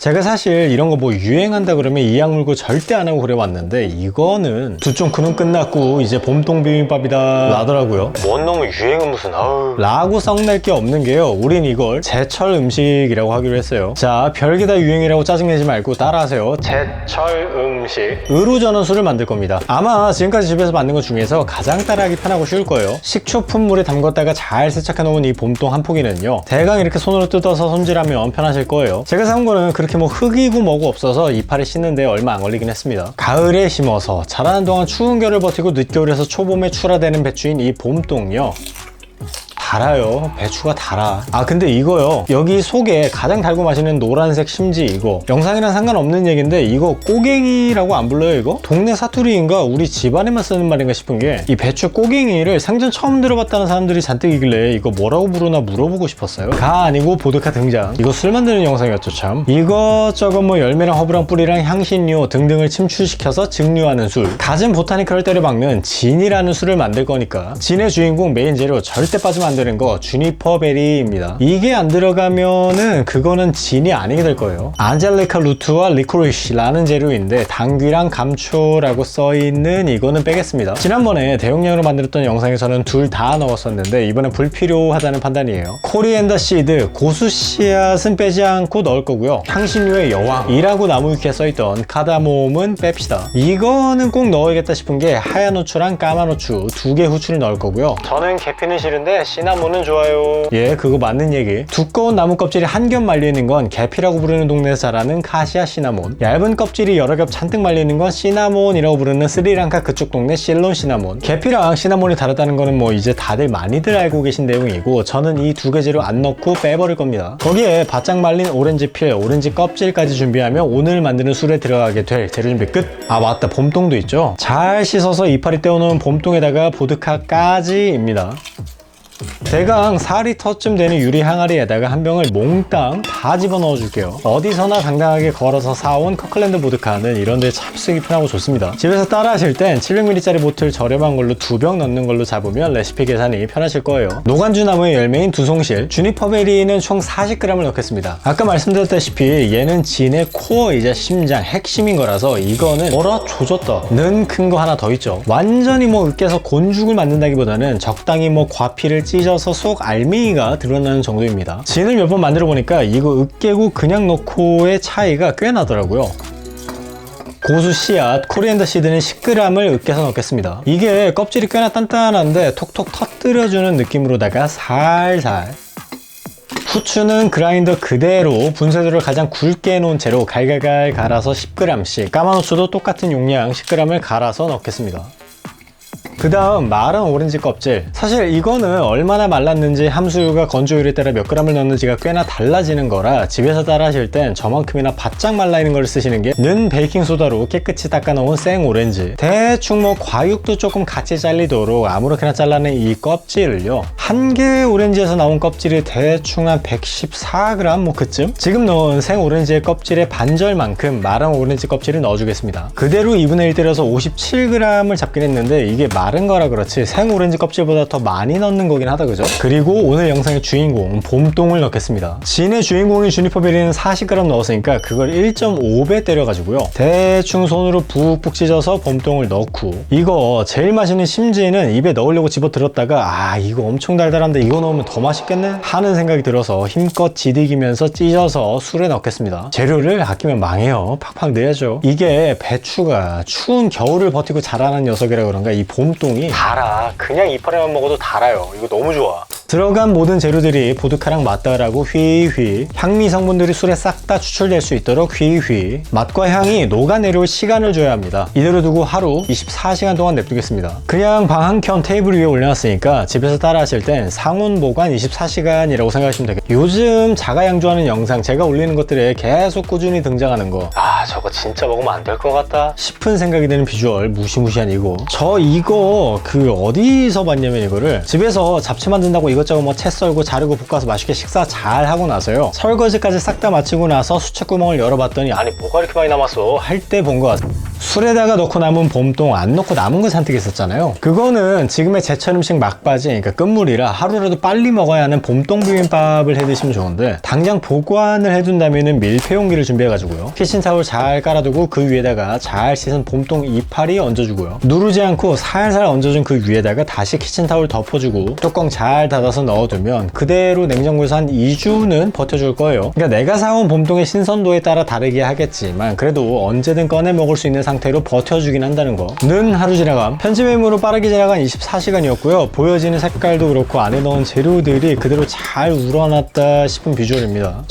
제가 사실 이런 거 뭐 유행한다 그러면 이악 물고 절대 안 하고 그래 왔는데, 이거는 두쫑크는 끝났고 이제 봄동 비빔밥이다 라더라고요. 뭔 놈의 유행은 무슨 라고 썩낼 게 없는 게요, 우린 이걸 제철 음식이라고 하기로 했어요. 자, 별게 다 유행이라고 짜증내지 말고 따라하세요. 제철 음식으로 저는 술을 만들 겁니다. 아마 지금까지 집에서 만든 것 중에서 가장 따라하기 편하고 쉬울 거예요. 식초 푼물에 담궜다가 잘 세척해 놓은 이 봄동 한 포기는요, 대강 이렇게 손으로 뜯어서 손질하면 편하실 거예요. 제가 사온 거는 그렇게 뭐 흙이고 뭐고 없어서 이파리 씻는데 얼마 안 걸리긴 했습니다. 가을에 심어서 자라는 동안 추운 겨울을 버티고 늦겨울에서 초봄에 출하되는 배추인 이 봄동요, 달아요. 배추가 달아. 아, 근데 이거요, 여기 속에 가장 달고 맛있는 노란색 심지, 이거 영상이랑 상관없는 얘기인데 이거 꼬갱이라고 안 불러요? 이거 동네 사투리인가 우리 집안에만 쓰는 말인가 싶은 게, 이 배추 꼬갱이를 생전 처음 들어봤다는 사람들이 잔뜩 있길래 이거 뭐라고 부르나 물어보고 싶었어요. 가 아니고 보드카 등장. 이거 술 만드는 영상이었죠. 참 이것저것 뭐 열매랑 허브랑 뿌리랑 향신료 등등을 침출시켜서 증류하는 술, 갖은 보타니컬을 때려 박는 진이라는 술을 만들 거니까 진의 주인공 메인 재료 절대 빠지면 안 되는 거 주니퍼 베리입니다. 이게 안 들어가면은 그거는 진이 아니게 될 거예요. 안젤리카 루트와 리코리시라는 재료인데 당귀랑 감초라고 써있는 이거는 빼겠습니다. 지난번에 대용량으로 만들었던 영상에서는 둘 다 넣었었는데 이번엔 불필요하다는 판단이에요. 코리앤더 시드, 고수 씨앗은 빼지 않고 넣을 거고요. 향신료의 여왕이라고 나무위키에 써있던 카다몬은 뺍시다. 이거는 꼭 넣어야겠다 싶은 게 하얀 후추랑 까만 후추 두 개 후추를 넣을 거고요. 저는 계피는 싫은데 시나몬은 좋아요. 예, 그거 맞는 얘기. 두꺼운 나무 껍질이 한 겹 말려있는 건 계피라고 부르는 동네에서 자라는 카시아 시나몬, 얇은 껍질이 여러 겹 잔뜩 말려있는 건 시나몬이라고 부르는 스리랑카 그쪽 동네 실론 시나몬. 계피랑 시나몬이 다르다는 거는 뭐 이제 다들 많이들 알고 계신 내용이고, 저는 이 두 개 재료 안 넣고 빼버릴 겁니다. 거기에 바짝 말린 오렌지 필, 오렌지 껍질까지 준비하면 오늘 만드는 술에 들어가게 될 재료 준비 끝. 아 맞다, 봄동도 있죠. 잘 씻어서 이파리 떼어놓은 봄동에다가 보드카까지입니다. 대강 4리터쯤 되는 유리 항아리에다가 한 병을 몽땅 다 집어넣어 줄게요. 어디서나 당당하게 걸어서 사온 커클랜드 보드카는 이런 데 참 쓰기 편하고 좋습니다. 집에서 따라 하실 땐 700ml짜리 보틀 저렴한 걸로 2병 넣는 걸로 잡으면 레시피 계산이 편하실 거예요. 노간주 나무의 열매인 두송실, 주니퍼 베리는 총 40g을 넣겠습니다. 아까 말씀드렸다시피 얘는 진의 코어이자 심장, 핵심인 거라서 이거는 뭐라 조졌다 는 큰 거 하나 더 있죠. 완전히 뭐 으깨서 곤죽을 만든다기보다는 적당히 뭐 과피를 찢어서 속 알맹이가 드러나는 정도입니다. 진을 몇 번 만들어 보니까 이거 으깨고 그냥 넣고의 차이가 꽤 나더라고요. 고수 씨앗, 코리앤더 시드는 10g을 으깨서 넣겠습니다. 이게 껍질이 꽤나 단단한데 톡톡 터뜨려주는 느낌으로다가 살살. 후추는 그라인더 그대로 분쇄도를 가장 굵게 해놓은 채로 갈갈갈 갈아서 10g씩, 까만 후추도 똑같은 용량 10g을 갈아서 넣겠습니다. 그 다음 마른 오렌지 껍질. 사실 이거는 얼마나 말랐는지 함수유가 건조율에 따라 몇 g을 넣는지가 꽤나 달라지는 거라 집에서 따라 하실 땐 저만큼이나 바짝 말라있는 걸 쓰시는 게, 는 베이킹소다로 깨끗이 닦아놓은 생 오렌지, 대충 뭐 과육도 조금 같이 잘리도록 아무렇게나 잘라낸 이 껍질을요, 한 개의 오렌지에서 나온 껍질이 대충 한 114g 뭐 그쯤? 지금 넣은 생 오렌지의 껍질의 반절만큼 마른 오렌지 껍질을 넣어주겠습니다. 그대로 2분의 1 때려서 57g을 잡긴 했는데 이게 마른 거라 그렇지 생 오렌지 껍질보다 더 많이 넣는 거긴 하다, 그죠? 그리고 오늘 영상의 주인공 봄동을 넣겠습니다. 진의 주인공인 주니퍼 베리는 40g 넣었으니까 그걸 1.5배 때려가지고요, 대충 손으로 푹푹 찢어서 봄동을 넣고, 이거 제일 맛있는 심지는 입에 넣으려고 집어들었다가 아 이거 엄청 달달한데 이거 넣으면 더 맛있겠네 하는 생각이 들어서 힘껏 지디기면서 찢어서 술에 넣겠습니다. 재료를 아끼면 망해요. 팍팍 넣어야죠. 이게 배추가 추운 겨울을 버티고 자라는 녀석이라 그런가 이 봄동이 달아. 그냥 이파리만 먹어도 달아요. 이거 너무 좋아. 들어간 모든 재료들이 보드카랑 맞닿으라고 휘휘, 향미 성분들이 술에 싹 다 추출될 수 있도록 휘휘, 맛과 향이 녹아내려올 시간을 줘야 합니다. 이대로 두고 하루 24시간 동안 냅두겠습니다. 그냥 방 한 켠 테이블 위에 올려놨으니까 집에서 따라 하실 땐 상온 보관 24시간이라고 생각하시면 되겠네요. 요즘 자가 양조하는 영상 제가 올리는 것들에 계속 꾸준히 등장하는 거, 아 저거 진짜 먹으면 안 될 것 같다 싶은 생각이 드는 비주얼 무시무시한 이거. 저 이거 그 어디서 봤냐면, 이거를 집에서 잡채 만든다고 이것저것 뭐 채 썰고 자르고 볶아서 맛있게 식사 잘 하고 나서요, 설거지까지 싹 다 마치고 나서 수채구멍을 열어봤더니 아니 뭐가 이렇게 많이 남았어 할 때 본 것 같아요. 술에다가 넣고 남은 봄동, 안 넣고 남은 거 잔뜩 있었잖아요. 그거는 지금의 제철 음식 막바지, 그러니까 끝물이라 하루라도 빨리 먹어야 하는 봄동 비빔밥을 해 드시면 좋은데, 당장 보관을 해둔다면 밀폐 용기를 준비해가지고요, 키친타올 잘 깔아두고 그 위에다가 잘 씻은 봄동 이파리 얹어주고요, 누르지 않고 살살 얹어준 그 위에다가 다시 키친타올 덮어주고 뚜껑 잘 닫아서 넣어두면 그대로 냉장고에서 한 2주는 버텨줄 거예요. 그러니까 내가 사온 봄동의 신선도에 따라 다르게 하겠지만 그래도 언제든 꺼내 먹을 수 있는 상태로 버텨주긴 한다는 거. 는 하루 지나감, 편집임으로 빠르게 지나간 24시간이었고요 보여지는 색깔도 그렇고 안에 넣은 재료들이 그대로 잘 우러났다 싶은 비주얼입니다.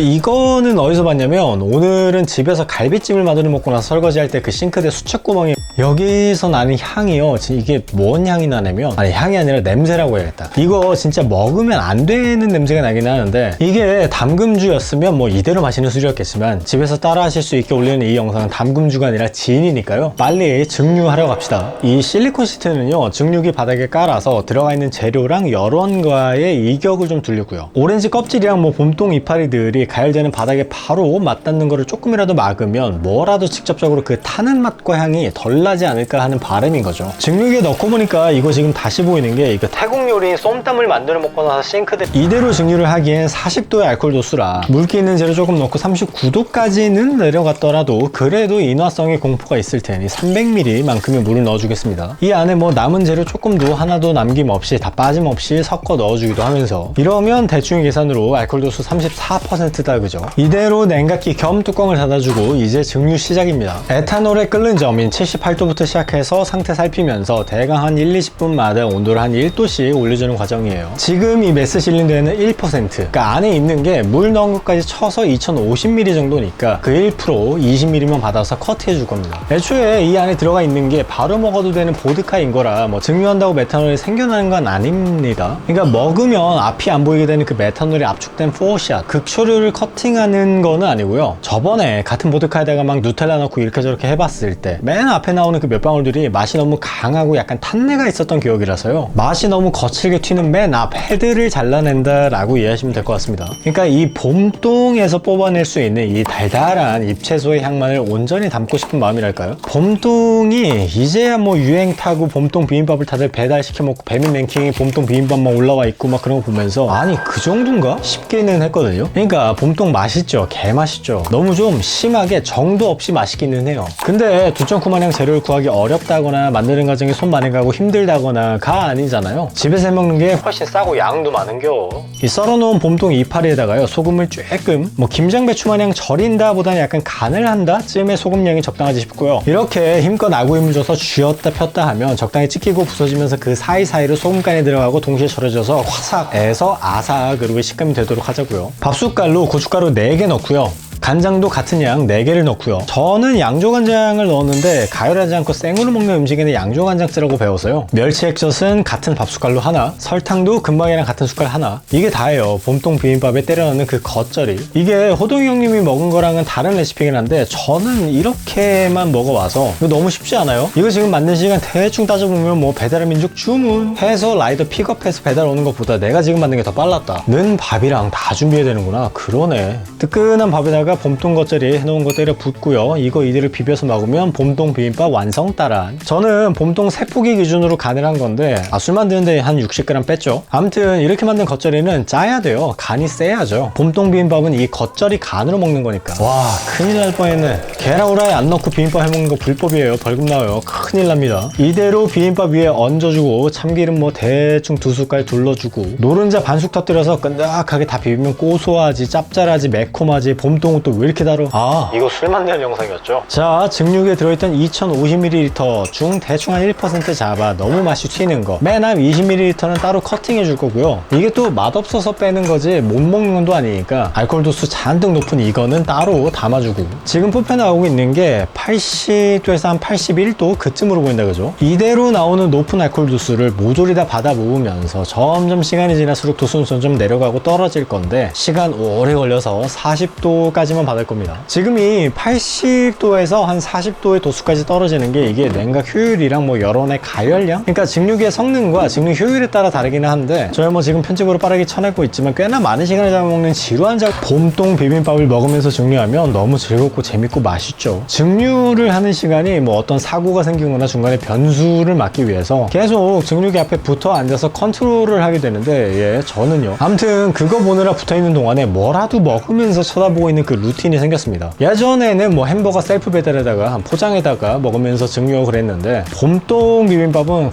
이거는 어디서 봤냐면, 오늘은 집에서 갈비찜을 만들어 먹고 나서 설거지할 때 그 싱크대 수축구멍에 여기서 나는 향이요, 이게 뭔 향이 나냐면, 아니 향이 아니라 냄새라고 해야겠다. 이거 진짜 먹으면 안 되는 냄새가 나긴 하는데, 이게 담금주였으면 뭐 이대로 마시는 술이었겠지만 집에서 따라 하실 수 있게 올리는 이 영상은 담금주가 아니라 진이니까요, 빨리 증류하러 갑시다. 이 실리콘 시트는요, 증류기 바닥에 깔아서 들어가 있는 재료랑 열원과의 이격을 좀 두려고요, 오렌지 껍질이랑 뭐 봄동 이파리들이 가열되는 바닥에 바로 맞닿는 거를 조금이라도 막으면 뭐라도 직접적으로 그 타는 맛과 향이 덜 나지 않을까 하는 바람인 거죠. 증류기에 넣고 보니까 이거 지금 다시 보이는 게, 이거 태국 요리인 쏨땀을 만들어 먹고 나서 싱크대 이대로 증류를 하기엔 40도의 알코올 도수라 물기 있는 재료 조금 넣고 39도까지는 내려갔더라도 그래도 인화성의 공포가 있을 테니 300ml 만큼의 물을 넣어주겠습니다. 이 안에 뭐 남은 재료 조금도 하나도 남김없이 다 빠짐없이 섞어 넣어주기도 하면서, 이러면 대충 계산으로 알코올 도수 34%다, 그죠? 이대로 냉각기 겸 뚜껑을 닫아주고 이제 증류 시작입니다. 에탄올에 끓는 점인 78도부터 시작해서 상태 살피면서 대강 한 1-20분마다 온도를 한 1도씩 올려주는 과정이에요. 지금 이 메스 실린더에는 1%, 그러니까 안에 있는 게 물 넣은 것까지 쳐서 2050ml 정도니까 그 1% 20ml만 받아서 커트해 줄 겁니다. 애초에 이 안에 들어가 있는 게 바로 먹어도 되는 보드카인 거라 뭐 증류한다고 메탄올이 생겨나는 건 아닙니다. 그러니까 먹으면 앞이 안 보이게 되는 그 메탄올이 압축된 포샷, 극초류를 커팅하는 거는 아니고요. 저번에 같은 보드카에다가 막 누텔라 넣고 이렇게 저렇게 해봤을 때 맨 앞에 나오는 그 몇 방울들이 맛이 너무 강하고 약간 탄내가 있었던 기억이라서요, 맛이 너무 거칠게 튀는 맨 앞 헤드를 잘라낸다 라고 이해하시면 될 것 같습니다. 그러니까 이 봄동에서 뽑아낼 수 있는 이 달달한 잎채소의 향만을 온전히 담고 싶은 마음이랄까요? 봄동이 이제야 뭐 유행 타고 봄동 비빔밥을 다들 배달시켜 먹고 배민 랭킹이 봄동 비빔밥만 올라와 있고 막 그런 거 보면서, 아니 그 정도인가 싶기는 했거든요. 그러니까 봄동 맛있죠, 개 맛있죠. 너무 좀 심하게 정도 없이 맛있기는 해요. 근데 2.9마냥 재료를 구하기 어렵다거나 만드는 과정이 손 많이 가고 힘들다거나가 아니잖아요. 집에서 해먹는 게 훨씬 싸고 양도 많은겨. 이 썰어놓은 봄동 이파리에다가요, 소금을 쬐끔, 뭐 김장배추 마냥 절인다 보다는 약간 간을 한다 쯤의 소금량이 적당하지 싶고요, 이렇게 힘껏 아구임을 줘서 쥐었다 폈다 하면 적당히 찍히고 부서지면서 그 사이사이로 소금간이 들어가고 동시에 절여져서 화삭에서 아삭으로 식감이 되도록 하자고요. 밥숟갈로 고춧가루 4개 넣고요, 간장도 같은 양 4개를 넣고요. 저는 양조간장을 넣었는데 가열하지 않고 생으로 먹는 음식에는 양조간장 쓰라고 배워서요, 멸치 액젓은 같은 밥숟갈로 하나, 설탕도 금방이랑 같은 숟갈 하나, 이게 다예요. 봄동 비빔밥에 때려 넣는 그 겉절이. 이게 호동이 형님이 먹은 거랑은 다른 레시피긴 한데 저는 이렇게만 먹어와서 이거 너무 쉽지 않아요? 이거 지금 만든 시간 대충 따져보면 뭐 배달의 민족 주문해서 라이더 픽업해서 배달 오는 것보다 내가 지금 만든 게 더 빨랐다. 는 밥이랑 다 준비해야 되는구나. 그러네. 뜨끈한 밥에다가 봄동 겉절이 해놓은 거 때려 붓고요, 이거 이대로 비벼서 먹으면 봄동 비빔밥 완성 따란. 저는 봄동 세포기 기준으로 간을 한 건데 술 만드는데 한 60g 뺐죠. 아무튼 이렇게 만든 겉절이는 짜야 돼요. 간이 세야죠. 봄동 비빔밥은 이 겉절이 간으로 먹는 거니까. 와, 큰일 날 뻔했네. 계란 후라이 안 넣고 비빔밥 해먹는 거 불법이에요. 벌금 나와요. 큰일 납니다. 이대로 비빔밥 위에 얹어주고 참기름 뭐 대충 2숟갈 둘러주고 노른자 반숙 터뜨려서 끈적하게 다 비비면 고소하지, 짭짤하지, 매콤하지. 봄동은 또 왜 이렇게 달어? 아, 이거 술 만드는 영상이었죠? 자, 증류기에 들어있던 2050ml 중 대충 한 1% 잡아 너무 맛이 튀는 거, 맨 앞 20ml는 따로 커팅해 줄 거고요. 이게 또 맛없어서 빼는 거지 못 먹는 건도 아니니까 알코올 도수 잔뜩 높은 이거는 따로 담아주고, 지금 뽑혀 나오고 있는 게 80도에서 한 81도 그쯤으로 보인다, 그죠? 이대로 나오는 높은 알코올 도수를 모조리 다 받아 모으면서 점점 시간이 지날수록 도수는 점점 내려가고 떨어질 건데, 시간 오래 걸려서 40도까지 도수까지만 받을 겁니다. 지금이 80도에서 한 40도의 도수까지 떨어지는 게 이게 냉각 효율이랑 뭐 여론의 가열량? 그러니까 증류기의 성능과 증류 효율에 따라 다르기는 한데 저희 뭐 지금 편집으로 빠르게 쳐내고 있지만 꽤나 많은 시간을 잡아먹는 지루한 봄동 비빔밥을 먹으면서 증류하면 너무 즐겁고 재밌고 맛있죠. 증류를 하는 시간이 뭐 어떤 사고가 생기거나 중간에 변수를 막기 위해서 계속 증류기 앞에 붙어 앉아서 컨트롤을 하게 되는데 예, 저는요. 아무튼 그거 보느라 붙어있는 동안에 뭐라도 먹으면서 쳐다보고 있는 그 루틴이 생겼습니다. 예전에는 뭐 햄버거 셀프 배달에다가 포장에다가 먹으면서 증류하고 그랬는데 봄동 비빔밥은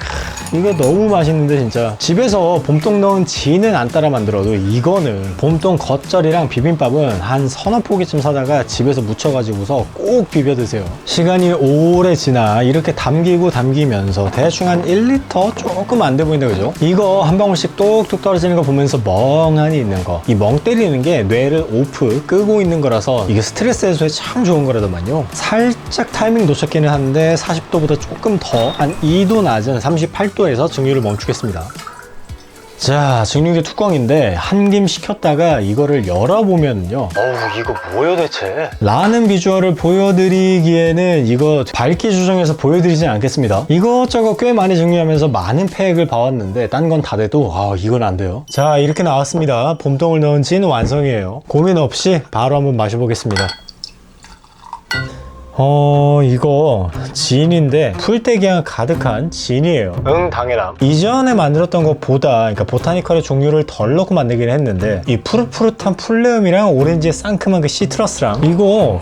이거 너무 맛있는데 진짜 집에서 봄동 넣은 지는 안 따라 만들어도 이거는 봄동 겉절이랑 비빔밥은 한 서너 포기쯤 사다가 집에서 무쳐가지고서 꼭 비벼 드세요. 시간이 오래 지나 이렇게 담기면서 대충 한 1리터 조금 안 돼 보인다 그죠? 이거 한 방울씩 뚝뚝 떨어지는 거 보면서 멍하니 있는 거, 이 멍 때리는 게 뇌를 오프 끄고 있는 거라서 이게 스트레스 해소에 참 좋은 거라더만요. 살짝 타이밍 놓쳤기는 한데 40도보다 조금 더 한 2도 낮은 38도에서 증류를 멈추겠습니다. 자, 증류기 뚜껑인데 한 김 식혔다가 이거를 열어보면요, 어우 이거 뭐야 대체? 라는 비주얼을 보여드리기에는 이거 밝기 조정해서 보여드리진 않겠습니다. 이것저것 꽤 많이 증류하면서 많은 팩을 봐왔는데 딴 건 다 돼도 이건 안 돼요. 자, 이렇게 나왔습니다. 봄동을 넣은 진 완성이에요. 고민 없이 바로 한번 마셔보겠습니다. 이거 진인데 풀떼기향 가득한 진이에요. 응, 당연함. 이전에 만들었던 것보다 그러니까 보타니컬의 종류를 덜 넣고 만들긴 했는데 이 푸릇푸릇한 풀네음이랑 오렌지의 상큼한 그 시트러스랑 이거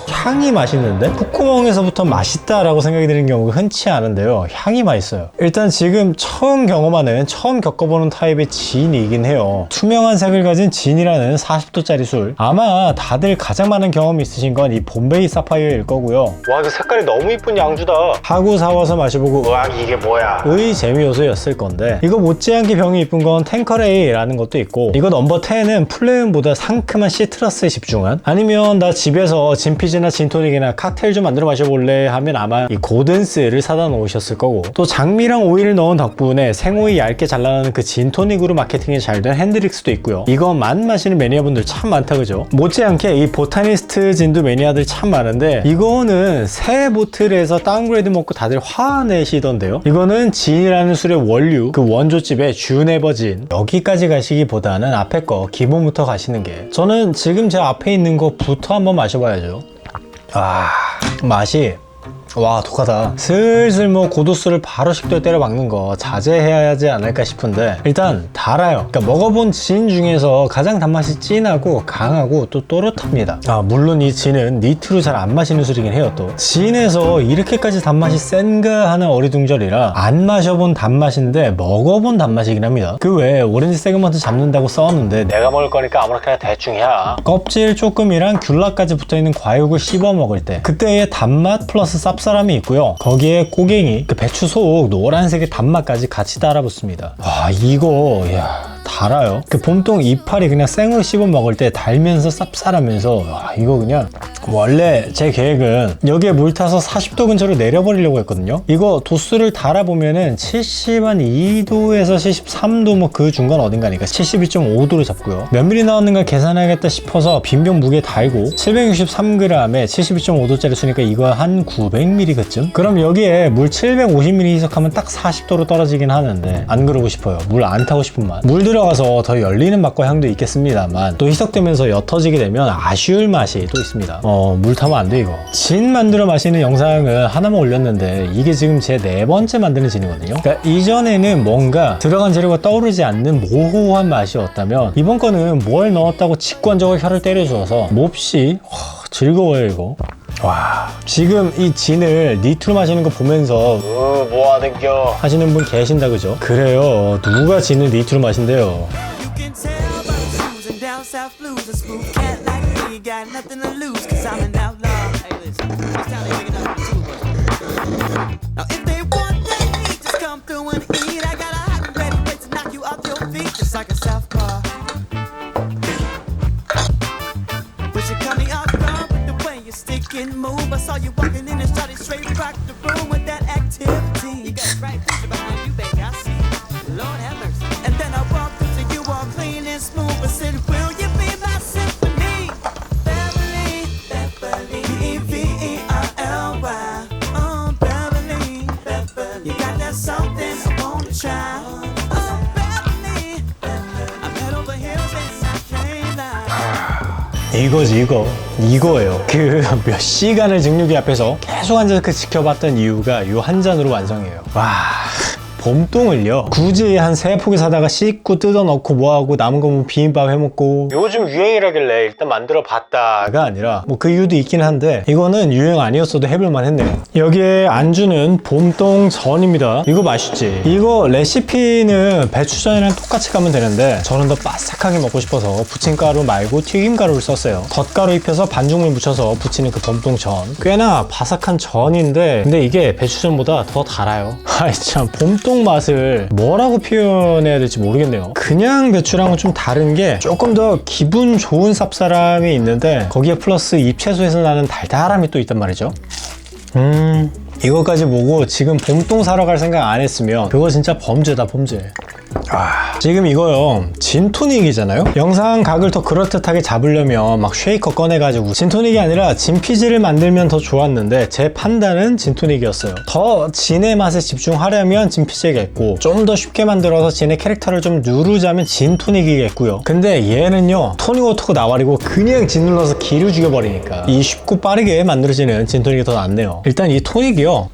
향이 맛있는데? 콧구멍에서부터 맛있다라고 생각이 드는 경우가 흔치 않은데요. 향이 맛있어요. 일단 지금 처음 겪어보는 타입의 진이긴 해요. 투명한 색을 가진 진이라는 40도짜리 술. 아마 다들 가장 많은 경험이 있으신 건 이 봄베이 사파이어 일 거고요. 와, 그 색깔이 너무 이쁜 양주다 하고 사와서 마셔보고 와 이게 뭐야 의 재미 요소였을 건데, 이거 못지않게 병이 이쁜 건 탱커레이라는 것도 있고, 이거 넘버 10은 플레임보다 상큼한 시트러스에 집중한, 아니면 나 집에서 진피즈나 진토닉이나 칵테일 좀 만들어 마셔볼래 하면 아마 이 고든스를 사다 놓으셨을 거고, 또 장미랑 오이를 넣은 덕분에 생오이 얇게 잘라나는 그 진토닉으로 마케팅이 잘 된 핸드릭스도 있고요. 이거만 마시는 매니아분들 참 많다 그죠? 못지않게 이 보타니스트 진도 매니아들 참 많은데 이거는 새 보틀에서 다운그레이드 먹고 다들 화내시던데요. 이거는 진이라는 술의 원류, 그 원조집의 주네버진. 여기까지 가시기보다는 앞에 거 기본부터 가시는 게, 저는 지금 제 앞에 있는 거부터 한번 마셔봐야죠. 맛이 와 독하다. 슬슬 뭐 고도수를 바로 식도에 때려 박는 거 자제해야 하지 않을까 싶은데, 일단 달아요. 그러니까 먹어본 진 중에서 가장 단맛이 진하고 강하고 또 또렷합니다. 물론 이 진은 니트로 잘 안 마시는 술이긴 해요. 또 진에서 이렇게까지 단맛이 센가 하는 어리둥절이라 안 마셔본 단맛인데 먹어본 단맛이긴 합니다. 그 외에 오렌지 세그먼트 잡는다고 써왔는데 내가 먹을 거니까 아무렇게나 대충 해야. 껍질 조금이랑 귤라까지 붙어있는 과육을 씹어 먹을 때 그때의 단맛 플러스 쌉싸람이 있고요. 거기에 꼬갱이, 그 배추 속 노란색의 단맛까지 같이 달아붙습니다. 이거 달아요. 그 봄동 이파리 그냥 생으로 씹어 먹을 때 달면서 쌉쌀하면서 이거 그냥, 원래 제 계획은 여기에 물 타서 40도 근처로 내려버리려고 했거든요. 이거 도수를 달아보면은 72도에서 73도 뭐 그 중간 어딘가니까 71.5도로 잡고요. 몇 미리 나왔는가 계산해야겠다 싶어서 빈병 무게 달고 763g에 71.5도짜리 쓰니까 이거 한 900ml 그쯤? 그럼 여기에 물 750ml 희석하면 딱 40도로 떨어지긴 하는데 안 그러고 싶어요. 물 안 타고 싶은 맛. 물 들어가서 더 열리는 맛과 향도 있겠습니다만 또 희석되면서 옅어지게 되면 아쉬울 맛이 또 있습니다. 물 타면 안 돼 이거. 진 만들어 마시는 영상을 하나만 올렸는데 이게 지금 제 4번째 만드는 진이거든요. 그러니까 이전에는 뭔가 들어간 재료가 떠오르지 않는 모호한 맛이었다면 이번 거는 뭘 넣었다고 직관적으로 혀를 때려주어서 몹시 즐거워요 이거. 지금 이 진을 니트로 마시는 거 보면서 뭐하는겨 하시는 분 계신다 그죠? 그래요, 누가 진을 니트로 마신대요. Move. I saw you walking in and started straight rock the room with that activity. You got right picture behind you, baby. I see. Lord have mercy. And then I walked up to you all clean and smooth. I said, will you be my symphony? 이거지 이거예요. 그 몇 시간을 증류기 앞에서 계속 앉아서 그 지켜봤던 이유가 요 한 잔으로 완성이에요. 와, 봄동을요 굳이 한 3포기 사다가 씻고 뜯어넣고 뭐하고 남은 거 뭐 비빔밥 해먹고 요즘 유행이라길래 일단 만들어 봤다가 아니라 뭐 그 이유도 있긴 한데 이거는 유행 아니었어도 해볼만 했네요. 여기에 안주는 봄동 전입니다. 이거 맛있지? 이거 레시피는 배추전이랑 똑같이 가면 되는데 저는 더 바삭하게 먹고 싶어서 부침가루 말고 튀김가루를 썼어요. 덧가루 입혀서 반죽물 묻혀서 부치는 그 봄동 전. 꽤나 바삭한 전인데 근데 이게 배추전보다 더 달아요. 아이 참, 봄동 맛을 뭐라고 표현해야 될지 모르겠네요. 그냥 배추랑은 좀 다른 게 조금 더 기분 좋은 쌉싸름이 있는데 거기에 플러스 잎채소에서 나는 달달함이 또 있단 말이죠. 이거까지 보고 지금 봄동 사러 갈 생각 안 했으면 그거 진짜 범죄다, 범죄. 지금 이거요 진토닉이잖아요. 영상 각을 더 그럴듯하게 잡으려면 막 쉐이커 꺼내가지고 진토닉이 아니라 진피지를 만들면 더 좋았는데 제 판단은 진토닉이었어요. 더 진의 맛에 집중하려면 진피지겠고 좀 더 쉽게 만들어서 진의 캐릭터를 좀 누르자면 진토닉이겠고요. 근데 얘는요 토닉 워터가 나와리고 그냥 진 눌러서 기를 죽여버리니까 이 쉽고 빠르게 만들어지는 진토닉이 더 낫네요. 일단 이 토닉이요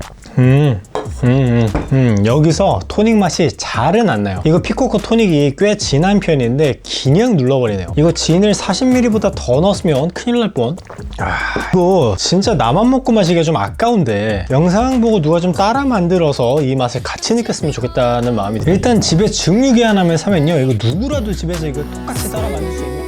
여기서 토닉 맛이 잘은 안 나요. 이거 피코코 토닉이 꽤 진한 편인데 그냥 눌러버리네요. 이거 진을 40ml보다 더 넣었으면 큰일 날 뻔. 이거 진짜 나만 먹고 마시기가 좀 아까운데 영상 보고 누가 좀 따라 만들어서 이 맛을 같이 느꼈으면 좋겠다는 마음이 들어요. 일단 집에 증류기 하나만 사면요 이거 누구라도 집에서 이거 똑같이 따라 만들 수 있는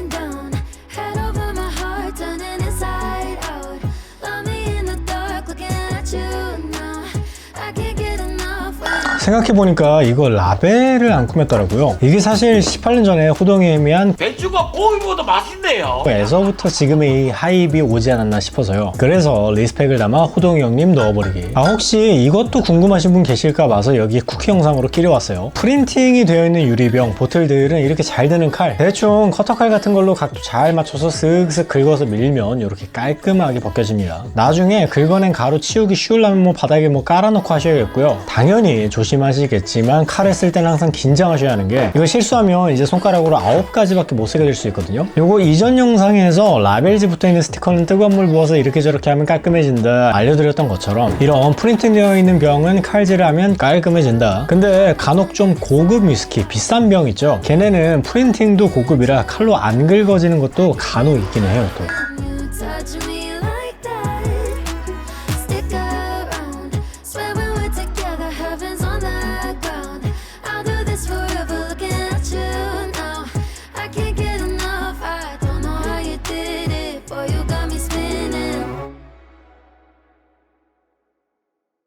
생각해보니까 이거 라벨을 안 꾸몄더라고요. 이게 사실 18년 전에 호동이 형이 배추가 고기보다 맛있네요. 에서부터 지금의 이 하입이 오지 않았나 싶어서요. 그래서 리스펙을 담아 호동이 형님 넣어버리기. 혹시 이것도 궁금하신 분 계실까 봐서 여기 쿠키 영상으로 끼려왔어요. 프린팅이 되어 있는 유리병 보틀들은 이렇게 잘 드는 칼, 대충 커터칼 같은 걸로 각도 잘 맞춰서 슥슥 긁어서 밀면 이렇게 깔끔하게 벗겨집니다. 나중에 긁어낸 가루 치우기 쉬우려면 뭐 바닥에 뭐 깔아놓고 하셔야겠고요. 당연히 조심하시겠지만 칼을 쓸 때는 항상 긴장하셔야 하는 게 이거 실수하면 이제 손가락으로 9가지밖에 못 쓰게 될 수 있거든요. 요거 이전 영상에서 라벨지 붙어있는 스티커는 뜨거운 물 부어서 이렇게 저렇게 하면 깔끔해진다 알려드렸던 것처럼 이런 프린팅 되어 있는 병은 칼질을 하면 깔끔해진다. 근데 간혹 좀 고급 위스키 비싼 병 있죠. 걔네는 프린팅도 고급이라 칼로 안 긁어지는 것도 간혹 있긴 해요 또.